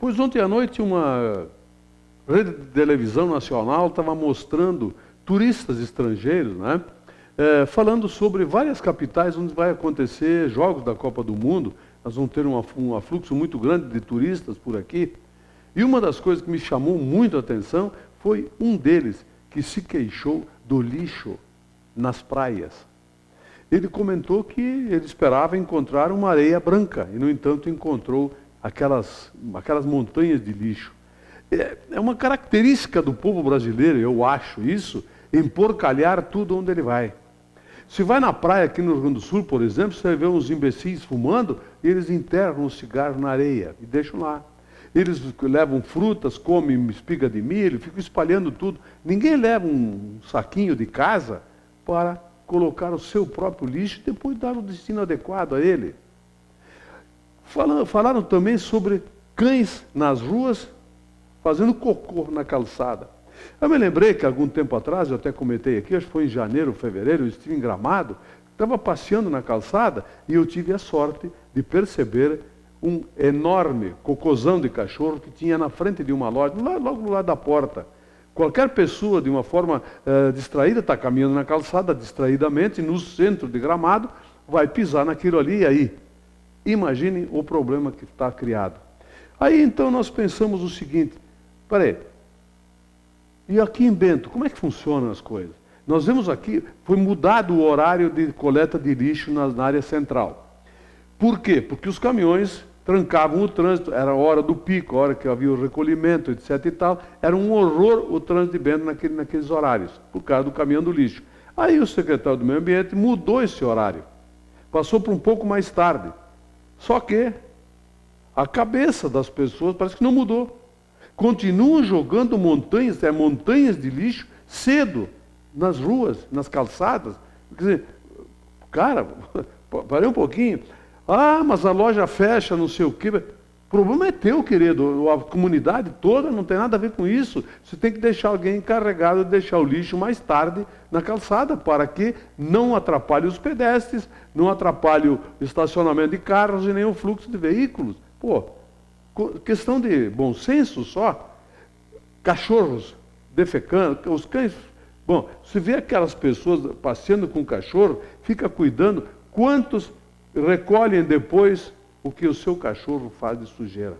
Pois ontem à noite uma rede de televisão nacional estava mostrando turistas estrangeiros, né? Falando sobre várias capitais onde vai acontecer jogos da Copa do Mundo. Nós vamos ter um afluxo muito grande de turistas por aqui. E uma das coisas que me chamou muito a atenção foi um deles que se queixou do lixo nas praias. Ele comentou que ele esperava encontrar uma areia branca e, no entanto, encontrou aquelas montanhas de lixo. É uma característica do povo brasileiro, eu acho isso, emporcalhar tudo onde ele vai. Se vai na praia aqui no Rio Grande do Sul, por exemplo, você vê uns imbecis fumando e eles enterram o cigarro na areia e deixam lá. Eles levam frutas, comem espiga de milho, ficam espalhando tudo. Ninguém leva um saquinho de casa para colocar o seu próprio lixo e depois dar o destino adequado a ele. Falaram também sobre cães nas ruas fazendo cocô na calçada. Eu me lembrei que algum tempo atrás, eu até comentei aqui, acho que foi em janeiro, fevereiro, eu estive em Gramado, estava passeando na calçada e eu tive a sorte de perceber um enorme cocôzão de cachorro que tinha na frente de uma loja, logo do lado da porta. Qualquer pessoa, de uma forma distraída, está caminhando na calçada, distraidamente, no centro de Gramado, vai pisar naquilo ali e aí. Imaginem o problema que está criado. Aí então nós pensamos o seguinte, peraí, e aqui em Bento, como é que funcionam as coisas? Nós vemos aqui, foi mudado o horário de coleta de lixo na área central. Por quê? Porque os caminhões trancavam o trânsito, era a hora do pico, a hora que havia o recolhimento, etc. e tal. Era um horror o trânsito de Bento naqueles horários, por causa do caminhão do lixo. Aí o secretário do Meio Ambiente mudou esse horário, passou para um pouco mais tarde. Só que a cabeça das pessoas parece que não mudou. Continuam jogando montanhas de lixo cedo, nas ruas, nas calçadas. Quer dizer, cara, parei um pouquinho. Ah, mas a loja fecha, não sei o quê. O problema é teu, querido. A comunidade toda não tem nada a ver com isso. Você tem que deixar alguém encarregado de deixar o lixo mais tarde na calçada, para que não atrapalhe os pedestres, não atrapalhe o estacionamento de carros e nem o fluxo de veículos. Pô, questão de bom senso só. Cachorros defecando, os cães... Bom, se vê aquelas pessoas passeando com o cachorro, fica cuidando, quantos recolhem depois o que o seu cachorro faz de sujeira?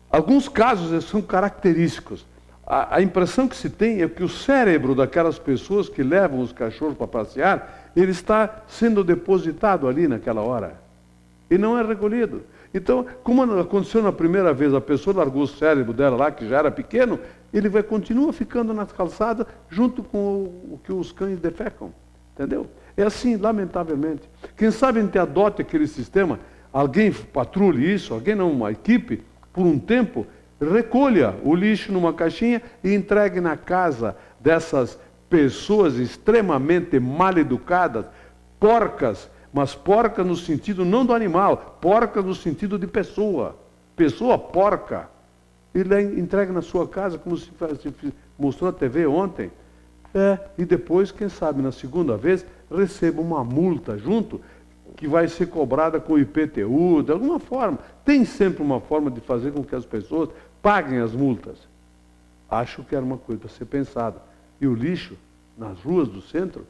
Alguns casos são característicos. A impressão que se tem é que o cérebro daquelas pessoas que levam os cachorros para passear, ele está sendo depositado ali naquela hora. E não é recolhido. Então, como aconteceu na primeira vez, a pessoa largou o cérebro dela lá, que já era pequeno, ele continua ficando nas calçadas junto com o que os cães defecam. Entendeu? É assim, lamentavelmente. Quem sabe a gente adote aquele sistema, alguém patrulhe isso, alguém não, uma equipe, por um tempo, recolha o lixo numa caixinha e entregue na casa dessas pessoas extremamente mal educadas, porcas, mas porca no sentido não do animal, porca no sentido de pessoa. Pessoa porca. Ele entrega na sua casa, como se mostrou na TV ontem. E depois, quem sabe, na segunda vez, receba uma multa junto, que vai ser cobrada com o IPTU, de alguma forma. Tem sempre uma forma de fazer com que as pessoas paguem as multas. Acho que era uma coisa a ser pensada. E o lixo, nas ruas do centro,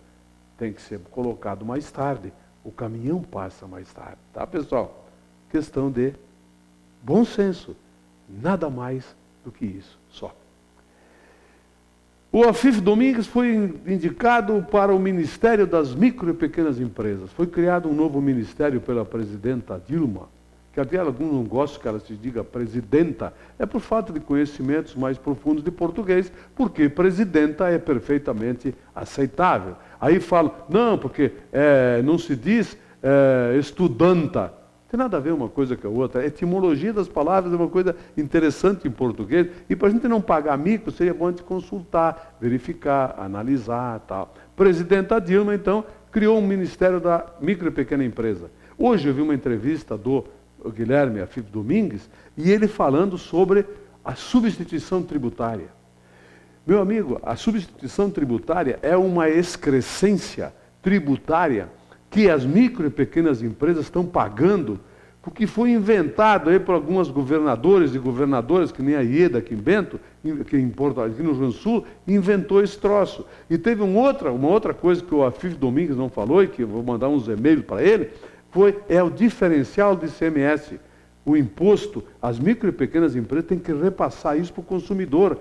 tem que ser colocado mais tarde. O caminhão passa mais tarde, tá, pessoal? Questão de bom senso, nada mais do que isso, só. O Afif Domingues foi indicado para o Ministério das Micro e Pequenas Empresas. Foi criado um novo ministério pela presidenta Dilma, que até alguns não gostam que ela se diga presidenta, é por falta de conhecimentos mais profundos de português, porque presidenta é perfeitamente aceitável. Aí falam, não, porque não se diz estudanta. Não tem nada a ver uma coisa com a outra. A etimologia das palavras é uma coisa interessante em português. E para a gente não pagar mico, seria bom a gente consultar, verificar, analisar e tal. Presidenta Dilma, então, criou um Ministério da Micro e Pequena Empresa. Hoje eu vi uma entrevista do Guilherme Afif Domingues, e ele falando sobre a substituição tributária. Meu amigo, a substituição tributária é uma excrescência tributária que as micro e pequenas empresas estão pagando porque foi inventado aí por algumas governadores e governadoras, que nem a Ieda aqui em Bento, aqui no Rio Grande do Sul, inventou esse troço. E teve uma outra coisa que o Afif Domingues não falou, e que eu vou mandar uns e-mails para ele, é o diferencial de ICMS. O imposto, as micro e pequenas empresas têm que repassar isso para o consumidor.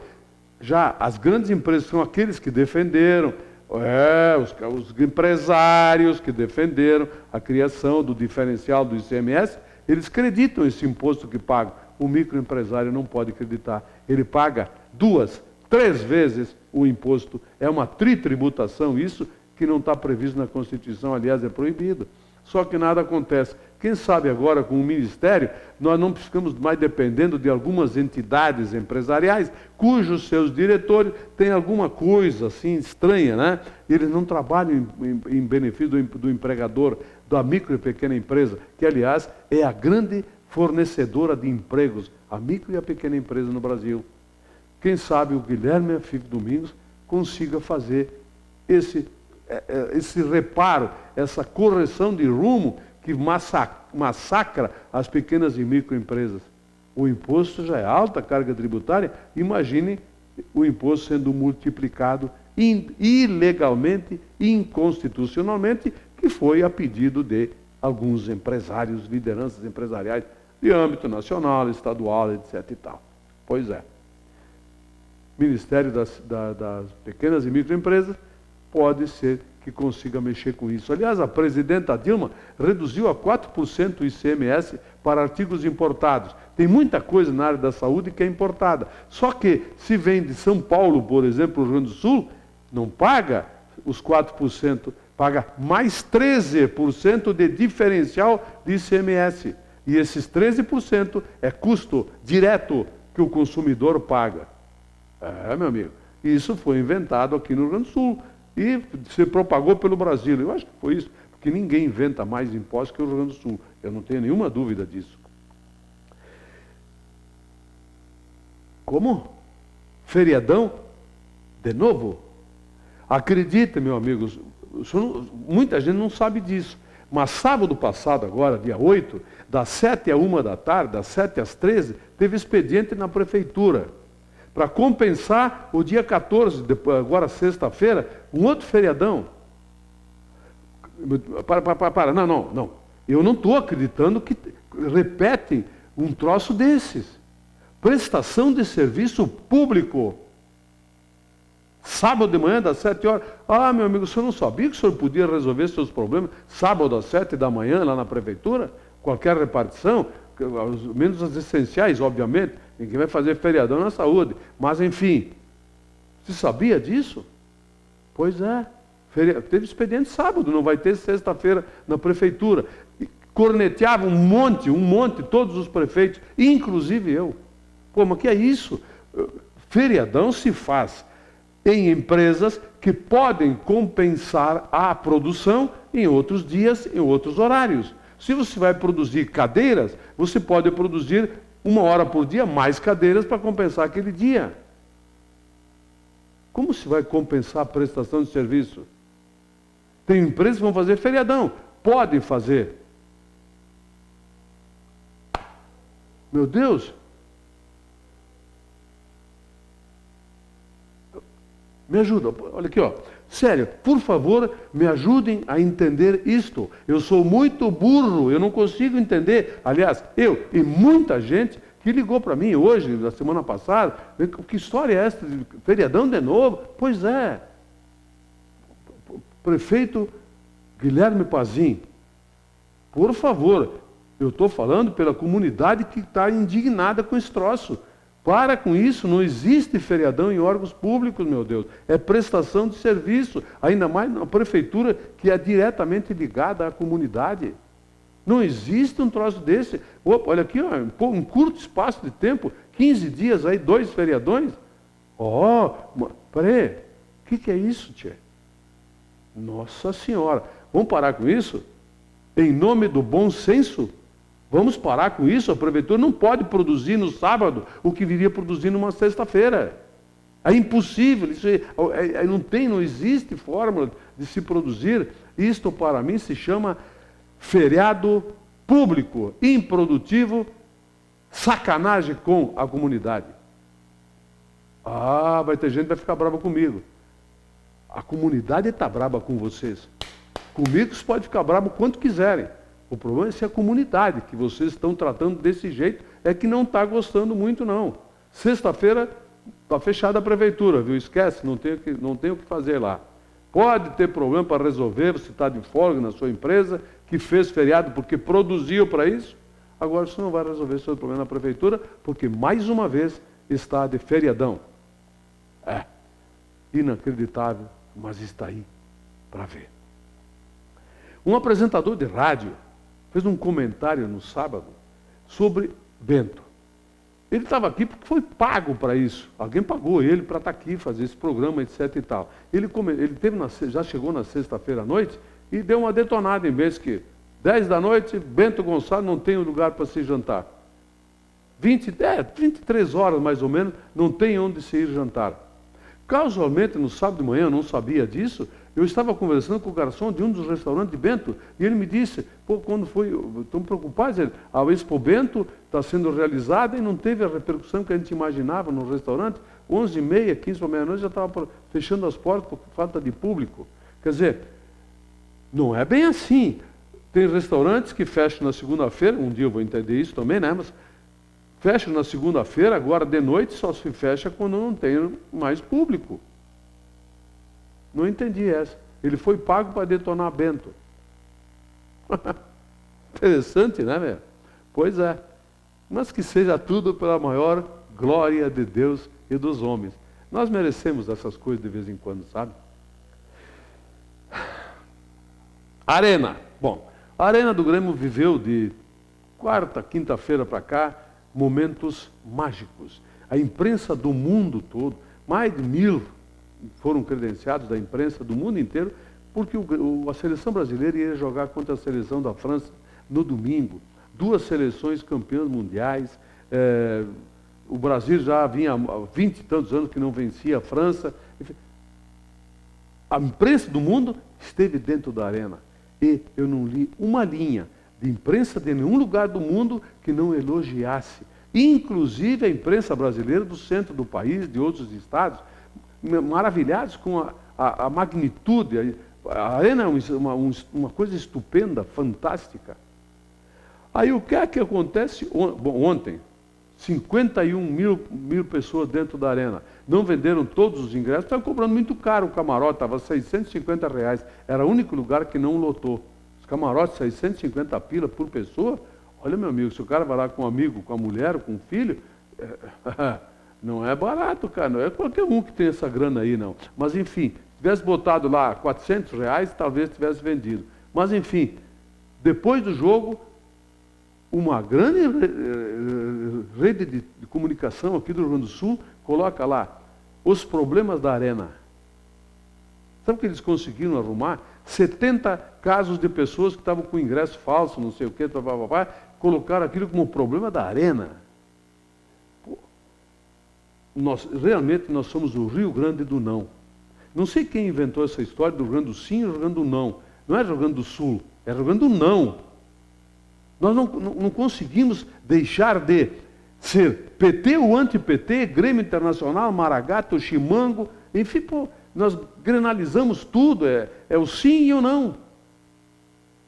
Já as grandes empresas são aqueles que defenderam, os empresários que defenderam a criação do diferencial do ICMS, eles acreditam esse imposto que pagam. O microempresário não pode acreditar. Ele paga 2, 3 vezes o imposto. É uma tritributação, isso que não está previsto na Constituição, aliás, é proibido. Só que nada acontece. Quem sabe agora, com o Ministério, nós não ficamos mais dependendo de algumas entidades empresariais, cujos seus diretores têm alguma coisa assim estranha, né? Eles não trabalham em benefício do empregador, da micro e pequena empresa, que, aliás, é a grande fornecedora de empregos, a micro e a pequena empresa no Brasil. Quem sabe o Guilherme Afif Domingos consiga fazer esse reparo, essa correção de rumo que massacra as pequenas e microempresas. O imposto já é alta, a carga tributária, imagine o imposto sendo multiplicado ilegalmente, inconstitucionalmente, que foi a pedido de alguns empresários, lideranças empresariais de âmbito nacional, estadual, etc. e tal. Pois é. Ministério das Pequenas e Microempresas pode ser que consiga mexer com isso. Aliás, a presidenta Dilma reduziu a 4% o ICMS para artigos importados. Tem muita coisa na área da saúde que é importada. Só que, se vem de São Paulo, por exemplo, o Rio Grande do Sul, não paga os 4%, paga mais 13% de diferencial de ICMS. E esses 13% é custo direto que o consumidor paga. Meu amigo, isso foi inventado aqui no Rio Grande do Sul e se propagou pelo Brasil. Eu acho que foi isso, porque ninguém inventa mais impostos que o Rio Grande do Sul. Eu não tenho nenhuma dúvida disso. Como? Feriadão? De novo? Acredita, meu amigo, muita gente não sabe disso. Mas sábado passado, agora, dia 8, das 7 à 1 da tarde, das 7 às 13, teve expediente na prefeitura. Para compensar o dia 14, agora sexta-feira, um outro feriadão. Não. Eu não estou acreditando que repetem um troço desses. Prestação de serviço público. Sábado de manhã, das 7 horas. Meu amigo, o senhor não sabia que o senhor podia resolver seus problemas sábado às 7 da manhã lá na prefeitura? Qualquer repartição, menos as essenciais, obviamente. Ninguém vai fazer feriadão na saúde. Mas, enfim, você sabia disso? Pois é. Teve expediente sábado, não vai ter sexta-feira na prefeitura. E corneteava um monte, todos os prefeitos, inclusive eu. Pô, mas que é isso? Feriadão se faz em empresas que podem compensar a produção em outros dias, em outros horários. Se você vai produzir cadeiras, você pode produzir 1 hora por dia mais cadeiras para compensar aquele dia. Como se vai compensar a prestação de serviço? Tem empresas que vão fazer feriadão. Podem fazer. Meu Deus! Me ajuda, olha aqui, ó. Sério, por favor, me ajudem a entender isto. Eu sou muito burro, eu não consigo entender. Aliás, eu e muita gente que ligou para mim hoje, na semana passada, que história é essa de feriadão de novo? Pois é. Prefeito Guilherme Pazin, por favor, eu estou falando pela comunidade que está indignada com esse troço. Para com isso, não existe feriadão em órgãos públicos, meu Deus. É prestação de serviço, ainda mais na prefeitura que é diretamente ligada à comunidade. Não existe um troço desse. Opa, olha aqui, ó, um curto espaço de tempo, 15 dias aí, 2 feriadões. Peraí, o que é isso, tia? Nossa Senhora, vamos parar com isso? Em nome do bom senso? Vamos parar com isso? A prefeitura não pode produzir no sábado o que viria produzir numa sexta-feira. É impossível, isso não existe fórmula de se produzir. Isto para mim se chama feriado público, improdutivo, sacanagem com a comunidade. Ah, vai ter gente que vai ficar brava comigo. A comunidade está brava com vocês. Comigo você pode ficar bravo quanto quiserem. O problema é se a comunidade que vocês estão tratando desse jeito é que não está gostando muito, não. Sexta-feira está fechada a prefeitura, viu? Esquece, não tem o que fazer lá. Pode ter problema para resolver, você está de folga na sua empresa, que fez feriado porque produziu para isso. Agora você não vai resolver seu problema na prefeitura, porque mais uma vez está de feriadão. É, inacreditável, mas está aí para ver. Um apresentador de rádio fez um comentário no sábado sobre Bento. Ele estava aqui porque foi pago para isso. Alguém pagou ele para estar aqui, fazer esse programa, etc. e tal. Ele já chegou na sexta-feira à noite e deu uma detonada, em vez que 10 da noite, Bento Gonçalves não tem lugar para se jantar. 23 horas mais ou menos, não tem onde se ir jantar. Casualmente, no sábado de manhã, eu não sabia disso, eu estava conversando com o garçom de um dos restaurantes de Bento, e ele me disse, pô, quando foi, estão preocupados, a Expo Bento está sendo realizada e não teve a repercussão que a gente imaginava no restaurante, 11h30, 15 para meia-noite, já estava fechando as portas por falta de público. Quer dizer, não é bem assim. Tem restaurantes que fecham na segunda-feira, um dia eu vou entender isso também, né, mas fecham na segunda-feira, agora de noite só se fecha quando não tem mais público. Não entendi essa. Ele foi pago para detonar Bento. Interessante, né, velho? Pois é. Mas que seja tudo pela maior glória de Deus e dos homens. Nós merecemos essas coisas de vez em quando, sabe? Arena. Bom, a Arena do Grêmio viveu de quarta, quinta-feira para cá momentos mágicos. A imprensa do mundo todo, mais de 1000 foram credenciados da imprensa do mundo inteiro, porque a seleção brasileira ia jogar contra a seleção da França no domingo. 2 seleções campeãs mundiais. O Brasil já vinha há 20 e tantos anos que não vencia a França. Enfim, a imprensa do mundo esteve dentro da Arena. E eu não li uma linha de imprensa de nenhum lugar do mundo que não elogiasse. Inclusive a imprensa brasileira do centro do país, de outros estados, maravilhados com a magnitude. A Arena é uma coisa estupenda, fantástica. Aí o que é que acontece? Ontem, 51 mil pessoas dentro da Arena. Não venderam todos os ingressos, estavam cobrando muito caro o camarote, estava R$650. Era o único lugar que não lotou. Os camarotes, 650 pila por pessoa. Olha, meu amigo, se o cara vai lá com um amigo, com a mulher, com um filho, não é barato, cara. Não é qualquer um que tem essa grana aí, não. Mas, enfim, se tivesse botado lá R$400, talvez tivesse vendido. Mas, enfim, depois do jogo, uma grande rede de comunicação aqui do Rio Grande do Sul coloca lá os problemas da Arena. Sabe o que eles conseguiram arrumar? 70 casos de pessoas que estavam com ingresso falso, não sei o quê, colocaram aquilo como problema da Arena. Pô, realmente nós somos o Rio Grande do Não. Não sei quem inventou essa história do Rio Grande do Sim e do Rio Grande do Não. Não é Rio Grande do Sul, é Rio Grande do Não. Nós não conseguimos deixar de ser PT ou anti-PT, Grêmio Internacional, Maragato, Chimango, enfim, pô, nós grenalizamos tudo, é o sim e o não.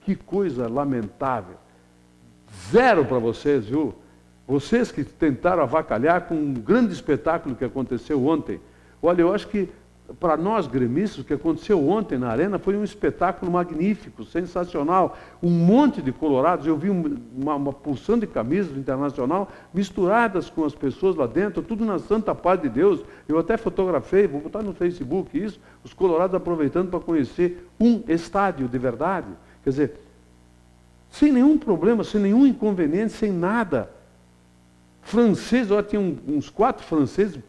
Que coisa lamentável. Zero para vocês, viu? Vocês que tentaram avacalhar com um grande espetáculo que aconteceu ontem. Olha, eu acho que para nós gremistas, o que aconteceu ontem na Arena foi um espetáculo magnífico, sensacional. Um monte de colorados, eu vi uma porção de camisas do Internacional misturadas com as pessoas lá dentro, tudo na santa paz de Deus. Eu até fotografei, vou botar no Facebook isso, os colorados aproveitando para conhecer um estádio de verdade. Quer dizer, sem nenhum problema, sem nenhum inconveniente, sem nada. Francês, olha, tinha uns 4 franceses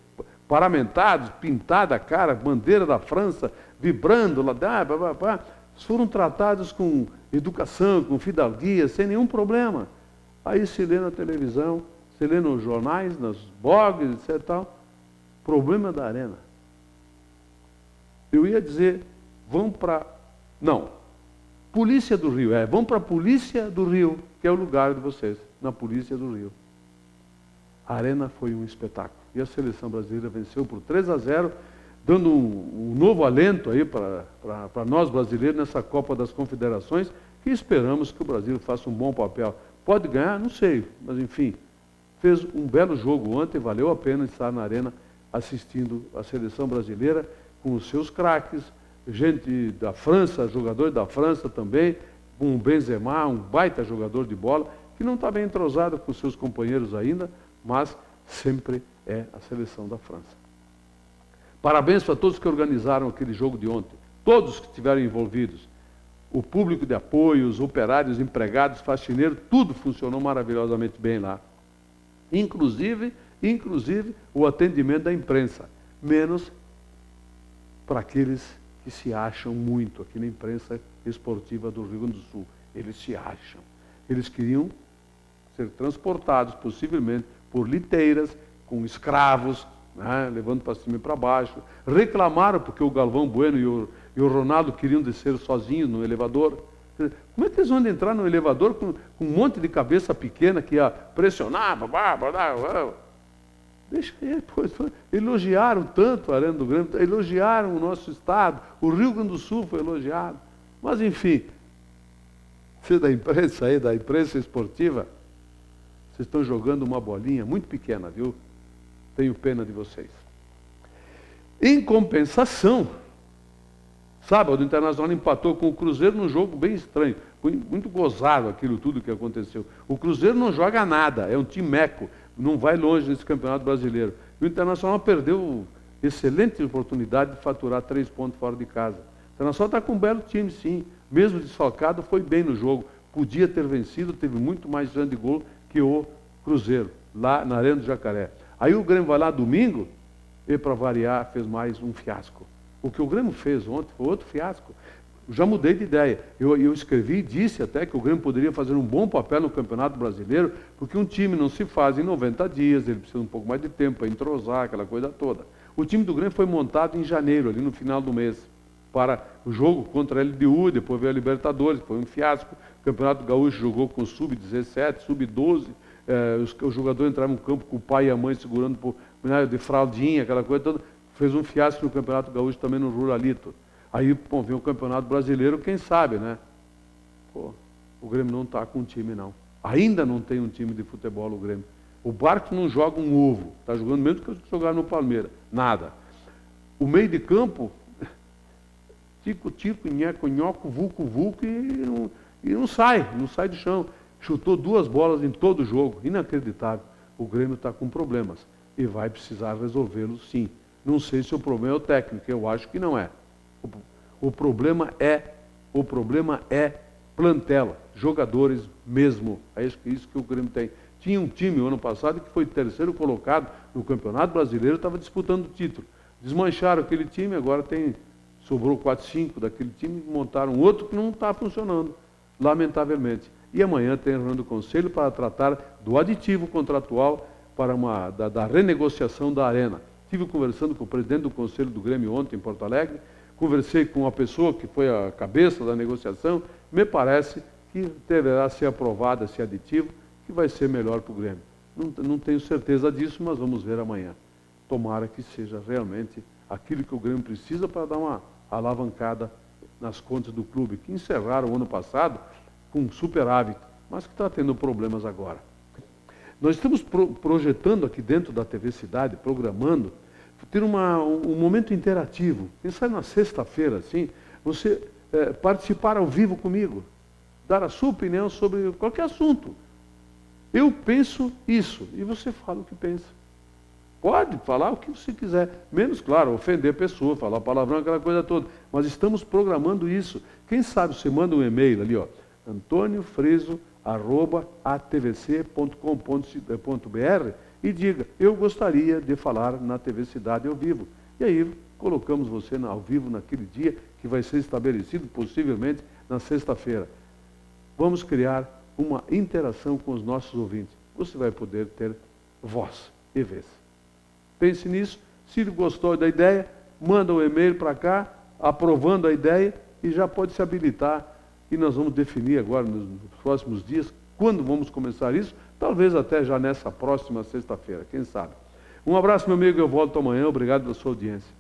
paramentados, pintada a cara, bandeira da França, vibrando lá, foram tratados com educação, com fidalguia, sem nenhum problema. Aí se lê na televisão, se lê nos jornais, nos blogs, etc. Tal, problema da Arena. Eu ia dizer, vão para... Não. Polícia do Rio, vão para a Polícia do Rio, que é o lugar de vocês, na Polícia do Rio. A Arena foi um espetáculo. E a seleção brasileira venceu por 3-0, dando um novo alento aí para nós brasileiros nessa Copa das Confederações, que esperamos que o Brasil faça um bom papel. Pode ganhar? Não sei, mas enfim, fez um belo jogo ontem, valeu a pena estar na Arena assistindo a seleção brasileira com os seus craques, gente da França, jogador da França também, com o Benzema, um baita jogador de bola, que não está bem entrosado com seus companheiros ainda, mas sempre é a seleção da França. Parabéns para todos que organizaram aquele jogo de ontem, todos que estiveram envolvidos. O público de apoio, os operários, empregados, faxineiros, tudo funcionou maravilhosamente bem lá. Inclusive o atendimento da imprensa, menos para aqueles que se acham muito aqui na imprensa esportiva do Rio Grande do Sul. Eles se acham. Eles queriam ser transportados, possivelmente, por liteiras, com escravos, né, levando para cima e para baixo. Reclamaram porque o Galvão Bueno e o Ronaldo queriam descer sozinhos no elevador. Como é que eles vão entrar no elevador com um monte de cabeça pequena que ia pressionar? Deixa aí, pois. Elogiaram tanto a Arena do Grêmio, elogiaram o nosso estado, o Rio Grande do Sul foi elogiado. Mas, enfim, você da imprensa aí, da imprensa esportiva, vocês estão jogando uma bolinha muito pequena, viu? Tenho pena de vocês. Em compensação, sábado o Internacional empatou com o Cruzeiro num jogo bem estranho. Foi muito gozado aquilo tudo que aconteceu. O Cruzeiro não joga nada, é um time meco, não vai longe nesse Campeonato Brasileiro. E o Internacional perdeu excelente oportunidade de faturar 3 pontos fora de casa. O Internacional está com um belo time, sim. Mesmo desfalcado, foi bem no jogo. Podia ter vencido, teve muito mais chance de gol que o Cruzeiro, lá na Arena do Jacaré. Aí o Grêmio vai lá domingo e, para variar, fez mais um fiasco. O que o Grêmio fez ontem foi outro fiasco. Já mudei de ideia. Eu escrevi e disse até que o Grêmio poderia fazer um bom papel no Campeonato Brasileiro, porque um time não se faz em 90 dias, ele precisa um pouco mais de tempo para entrosar, aquela coisa toda. O time do Grêmio foi montado em janeiro, ali no final do mês, para o jogo contra a LDU, depois veio a Libertadores, foi um fiasco. O Campeonato Gaúcho jogou com sub-17, sub-12, os jogadores entraram no campo com o pai e a mãe segurando de fraldinha, aquela coisa toda. Fez um fiasco no Campeonato Gaúcho também no Ruralito. Aí, bom, vem o Campeonato Brasileiro, quem sabe, né? Pô, o Grêmio não está com um time, não. Ainda não tem um time de futebol, o Grêmio. O Barco não joga um ovo. Está jogando mesmo que jogar no Palmeiras. Nada. O meio de campo, tico-tico, nheco-nhoco, vulco-vulco, e não sai do chão. Chutou 2 bolas em todo o jogo. Inacreditável. O Grêmio está com problemas. E vai precisar resolvê-los, sim. Não sei se o problema é o técnico, eu acho que não é. O problema é plantela, jogadores mesmo. É isso que o Grêmio tem. Tinha um time no ano passado que foi 3º colocado no Campeonato Brasileiro, estava disputando o título. Desmancharam aquele time, agora sobrou 4, 5 daquele time, montaram outro que não está funcionando, lamentavelmente. E amanhã tem reunião do Conselho para tratar do aditivo contratual para da renegociação da Arena. Estive conversando com o presidente do Conselho do Grêmio ontem em Porto Alegre, conversei com a pessoa que foi a cabeça da negociação, me parece que deverá ser aprovado esse aditivo, que vai ser melhor para o Grêmio. Não tenho certeza disso, mas vamos ver amanhã. Tomara que seja realmente aquilo que o Grêmio precisa para dar uma alavancada nas contas do clube, que encerraram o ano passado com um superávit, mas que está tendo problemas agora. Nós estamos projetando aqui dentro da TV Cidade, programando, ter um momento interativo. Quem sabe na sexta-feira, assim, você participar ao vivo comigo, dar a sua opinião sobre qualquer assunto. Eu penso isso, e você fala o que pensa. Pode falar o que você quiser, menos, claro, ofender a pessoa, falar palavrão, aquela coisa toda. Mas estamos programando isso. Quem sabe você manda um e-mail ali, ó, antoniofriso@atvc.com.br e diga, eu gostaria de falar na TV Cidade ao vivo. E aí colocamos você ao vivo naquele dia que vai ser estabelecido, possivelmente na sexta-feira. Vamos criar uma interação com os nossos ouvintes. Você vai poder ter voz e vez. Pense nisso. Se gostou da ideia, manda um e-mail para cá, aprovando a ideia, e já pode se habilitar e nós vamos definir agora, nos próximos dias, quando vamos começar isso, talvez até já nessa próxima sexta-feira, quem sabe. Um abraço, meu amigo, eu volto amanhã, obrigado pela sua audiência.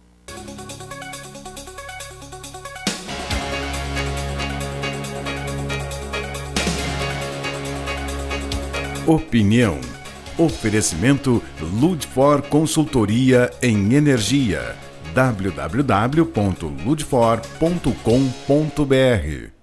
Opinião. Oferecimento Ludfor Consultoria em Energia. www.ludfor.com.br